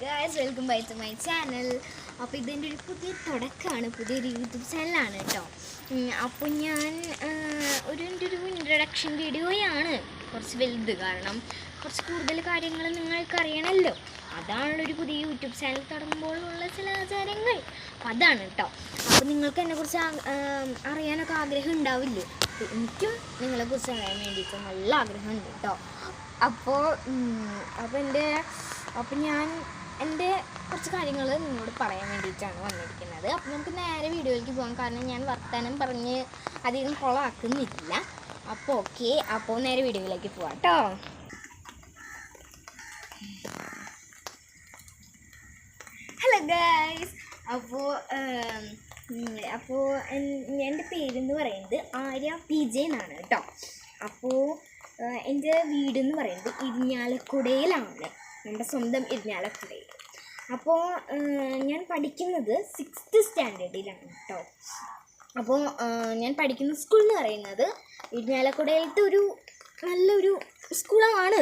Guys, welcome back to my channel. അപ്പോൾ ഇതിൻ്റെ ഒരു പുതിയ തുടക്കമാണ്, പുതിയൊരു യൂട്യൂബ് ചാനലാണ് കേട്ടോ. അപ്പോൾ ഞാൻ എൻ്റെ ഒരു ഇൻട്രഡക്ഷൻ വീഡിയോയാണ് കുറച്ച് വലുത്, കാരണം കുറച്ച് കൂടുതൽ കാര്യങ്ങൾ നിങ്ങൾക്ക് അറിയണമല്ലോ. അതാണുള്ളൊരു പുതിയ യൂട്യൂബ് ചാനൽ തുടങ്ങുമ്പോഴുള്ള ചില ആചാരങ്ങൾ, അതാണ് കേട്ടോ. അപ്പോൾ നിങ്ങൾക്ക് എന്നെക്കുറിച്ച് അറിയാനൊക്കെ ആഗ്രഹം ഉണ്ടാവില്ലേ? എനിക്കും നിങ്ങളെക്കുറിച്ച് അറിയാൻ വേണ്ടിയിട്ട് നല്ല ആഗ്രഹമുണ്ട് കേട്ടോ. അപ്പോൾ ഞാൻ എൻ്റെ കുറച്ച് കാര്യങ്ങൾ നിങ്ങളോട് പറയാൻ വേണ്ടിയിട്ടാണ് വന്നിരിക്കുന്നത്. അപ്പോൾ നമുക്ക് നേരെ വീഡിയോയിലേക്ക് പോകാം, കാരണം ഞാൻ വർത്തമാനം പറഞ്ഞ് അധികം കൊളാക്കുന്നില്ല. അപ്പോൾ ഓക്കെ, അപ്പോൾ നേരെ വീഡിയോയിലേക്ക് പോവാം കേട്ടോ. ഹലോ ഗൈസ്, അപ്പോൾ എൻ്റെ പേരെന്ന് പറയുന്നത് ആര്യ PJ എന്നാണ് കേട്ടോ. അപ്പോൾ എൻ്റെ വീടെന്ന് പറയുന്നത് ഇരിഞ്ഞാലക്കുടയിലാണ്, നമ്മുടെ സ്വന്തം ഇരിഞ്ഞാലക്കുടയിൽ. അപ്പോൾ ഞാൻ പഠിക്കുന്നത് 6th സ്റ്റാൻഡേർഡിലാണ് കേട്ടോ. അപ്പോൾ ഞാൻ പഠിക്കുന്ന സ്കൂൾ എന്ന് പറയുന്നത് ഇരിഞ്ഞാലക്കുടയിലത്തെ ഒരു നല്ലൊരു സ്കൂളാണ്.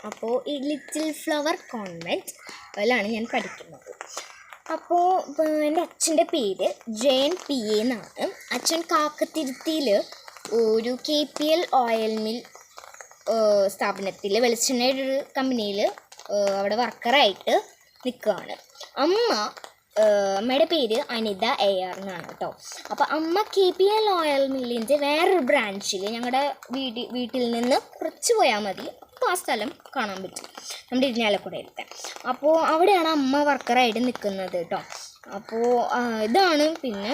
അപ്പോൾ ഈ ലിറ്റിൽ ഫ്ലവർ കോൺവെൻറ്റ് അതിലാണ് ഞാൻ പഠിക്കുന്നത്. അപ്പോൾ എൻ്റെ അച്ഛൻ്റെ പേര് ജയൻ PA എന്നാണ്. അച്ഛൻ കാക്കത്തിരുത്തിയിൽ ഒരു KPL ഓയിൽ മിൽ സ്ഥാപനത്തിൽ, വെളിച്ചെണ്ണയുടെ ഒരു കമ്പനിയിൽ അവിടെ വർക്കറായിട്ട് നിൽക്കുകയാണ്. അമ്മയുടെ പേര് അനിത AR എന്നാണ് കേട്ടോ. അപ്പോൾ അമ്മ KPL ഓയിൽ മില്ലിൻ്റെ വേറൊരു ബ്രാഞ്ചിൽ, ഞങ്ങളുടെ വീട്ടിൽ നിന്ന് കുറച്ച് പോയാൽ മതി, അപ്പോൾ ആ സ്ഥലം കാണാൻ പറ്റും, നമ്മുടെ ഇരിഞ്ഞാലക്കുടയിലത്തെ. അപ്പോൾ അവിടെയാണ് അമ്മ വർക്കറായിട്ട് നിൽക്കുന്നത് കേട്ടോ. അപ്പോൾ ഇതാണ്. പിന്നെ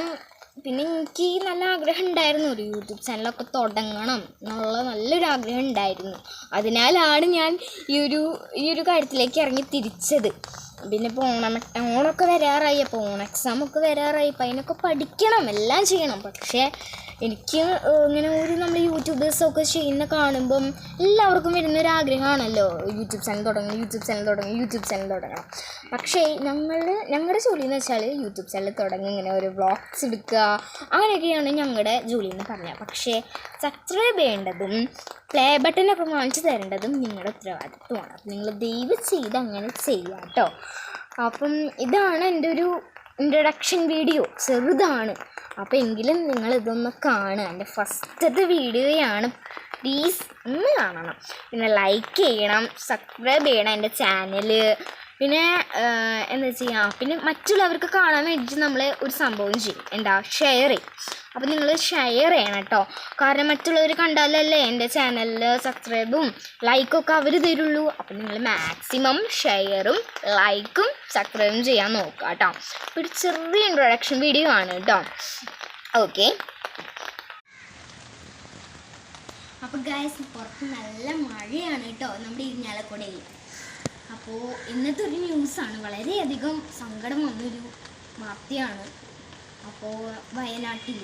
എനിക്ക് നല്ല ആഗ്രഹം ഉണ്ടായിരുന്നു, ഒരു യൂട്യൂബ് ചാനലൊക്കെ തുടങ്ങണം എന്നുള്ള നല്ലൊരു ആഗ്രഹം ഉണ്ടായിരുന്നു. അതിനാലാണ് ഞാൻ ഈ ഒരു കാര്യത്തിലേക്ക് ഇറങ്ങി തിരിച്ചത്. പിന്നെ ഇപ്പോൾ ഓണമൊക്കെ വരാറായി, അപ്പോൾ എക്സാമൊക്കെ വരാറായി, അപ്പോൾ അതിനൊക്കെ പഠിക്കണം, എല്ലാം ചെയ്യണം. പക്ഷേ എനിക്ക് ഇങ്ങനെ നമ്മൾ യൂട്യൂബേഴ്സൊക്കെ ചെയ്യുന്ന കാണുമ്പം എല്ലാവർക്കും വരുന്നൊരു ആഗ്രഹമാണല്ലോ, യൂട്യൂബ് ചാനൽ തുടങ്ങണം. പക്ഷേ ഞങ്ങളുടെ ജോലി എന്ന് വെച്ചാൽ യൂട്യൂബ് ചാനൽ തുടങ്ങി ഇങ്ങനെ ഒരു വ്ളോഗ്സ് എടുക്കുക, അങ്ങനെയൊക്കെയാണ് ഞങ്ങളുടെ ജോലി എന്ന് പറഞ്ഞാൽ. പക്ഷേ സബ്സ്ക്രൈബ് ചെയ്യേണ്ടതും പ്ലേ ബട്ടനൊക്കെ വാങ്ങിച്ചു തരേണ്ടതും നിങ്ങളുടെ ഉത്തരവാദിത്വമാണ്. അപ്പം നിങ്ങൾ ദയവ് ചെയ്ത് അങ്ങനെ ചെയ്യുക കേട്ടോ. അപ്പം ഇതാണ് എൻ്റെ ഒരു ഇൻട്രഡക്ഷൻ വീഡിയോ, ചെറുതാണ്. അപ്പോൾ എങ്കിലും നിങ്ങളിതൊന്ന് കാണുക, എൻ്റെ ഫസ്റ്റത്തെ വീഡിയോയാണ്. പ്ലീസ് ഒന്ന് കാണണം, പിന്നെ ലൈക്ക് ചെയ്യണം, സബ്സ്ക്രൈബ് ചെയ്യണം എൻ്റെ ചാനൽ. പിന്നെ എന്താ ചെയ്യുക, പിന്നെ മറ്റുള്ളവർക്ക് കാണാൻ വേണ്ടിയിട്ട് നമ്മൾ ഒരു സംഭവം ചെയ്യും, ഷെയർ ചെയ്യും. അപ്പോൾ നിങ്ങൾ ഷെയർ ചെയ്യണം കേട്ടോ, കാരണം മറ്റുള്ളവർ കണ്ടാലല്ലേ എൻ്റെ ചാനലിൽ സബ്സ്ക്രൈബും ലൈക്കൊക്കെ അവർ തരുള്ളൂ. അപ്പോൾ നിങ്ങൾ മാക്സിമം ഷെയറും ലൈക്കും സബ്സ്ക്രൈബും ചെയ്യാൻ നോക്കുക കേട്ടോ. ഒരു ചെറിയ ഇൻട്രൊഡക്ഷൻ വീഡിയോ ആണ് കേട്ടോ. ഓക്കെ, അപ്പോൾ ഗൈസ്, പുറത്ത് നല്ല മഴയാണ് കേട്ടോ നമ്മുടെ ഇരിഞ്ഞാലക്കുടയിൽ. അപ്പോൾ ഇന്നത്തെ ഒരു ന്യൂസാണ്, വളരെയധികം സങ്കടം വന്നൊരു വാർത്തയാണ്. അപ്പോൾ വയനാട്ടിൽ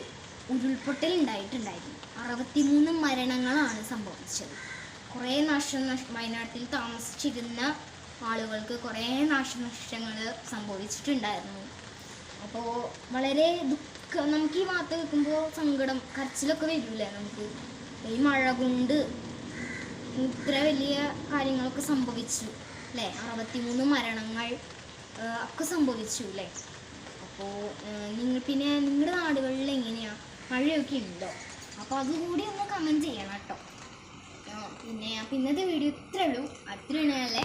ഉരുൾപൊട്ടൽ ഉണ്ടായിട്ടുണ്ടായിരുന്നു. 63 മരണങ്ങളാണ് സംഭവിച്ചത്. കുറേ വയനാട്ടിൽ താമസിച്ചിരുന്ന ആളുകൾക്ക് കുറേ നാശനഷ്ടങ്ങൾ സംഭവിച്ചിട്ടുണ്ടായിരുന്നു. അപ്പോൾ വളരെ നമുക്ക് ഈ വാർത്ത കേൾക്കുമ്പോൾ സങ്കടം, കരച്ചിലൊക്കെ വരില്ലേ നമുക്ക്. ഈ മഴ കൊണ്ട് ഇത്ര വലിയ കാര്യങ്ങളൊക്കെ സംഭവിച്ചു അല്ലേ, 63 മരണങ്ങൾ ഒക്കെ സംഭവിച്ചു അല്ലേ. അപ്പോൾ പിന്നെ നിങ്ങളുടെ നാടുകളിൽ എങ്ങനെയാണ്, മഴയൊക്കെ ഉണ്ടോ? അപ്പോൾ അതുകൂടി ഒന്ന് കമൻറ്റ് ചെയ്യണം കേട്ടോ. പിന്നെ ഇന്നത്തെ വീഡിയോ ഇത്രയേ ഉള്ളൂ. അത്രയാണല്ലേ.